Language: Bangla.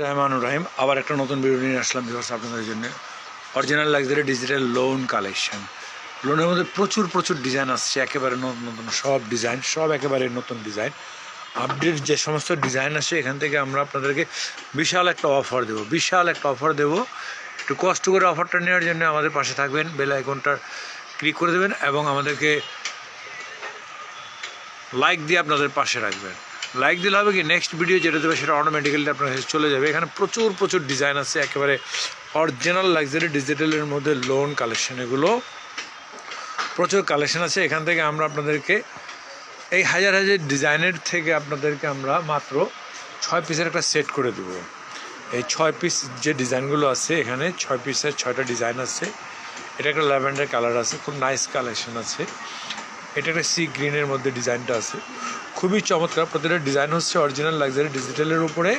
রহমানুর রহিম আবার একটা নতুন ভিডিও নিয়ে আসলাম ভিউয়ার্স আপনাদের জন্য। Original luxury digital loan collection. লোনের মধ্যে প্রচুর ডিজাইন আসছে, একেবারে নতুন নতুন সব ডিজাইন, সব একেবারে নতুন ডিজাইন। আপডেট যে সমস্ত ডিজাইন আসে এখান থেকে আমরা আপনাদেরকে বিশাল একটা অফার দেবো। একটু কষ্ট করে অফারটা নেওয়ার জন্য আমাদের পাশে থাকবেন, বেল আইকনটা ক্লিক করে দেবেন এবং আমাদেরকে লাইক দিয়ে আপনাদের পাশে রাখবেন। লাইক দিলে হবে কি, নেক্সট ভিডিও যেটা দেবে সেটা অটোমেটিক্যালি আপনার কাছে চলে যাবে। এখানে প্রচুর ডিজাইন আছে, একেবারে অরিজিনাল লাক্সারি ডিজিটালের মধ্যে লোন কালেকশন। এগুলো প্রচুর কালেকশন আছে। এখান থেকে আমরা আপনাদেরকে এই হাজার ডিজাইনের থেকে আপনাদেরকে আমরা মাত্র 6 পিসের একটা সেট করে দেব। এই 6 পিস যে ডিজাইনগুলো আছে, এখানে 6 পিসের 6টা ডিজাইন আছে। এটা একটা ল্যাভেন্ডার কালার আছে, খুব নাইস কালেকশন আছে। এটা একটা সি গ্রিনের মধ্যে ডিজাইনটা আছে, খুবই চমৎকার। প্রতিটা ডিজাইন হচ্ছে অরিজিনাল লাক্সারি ডিজিটালের উপরে।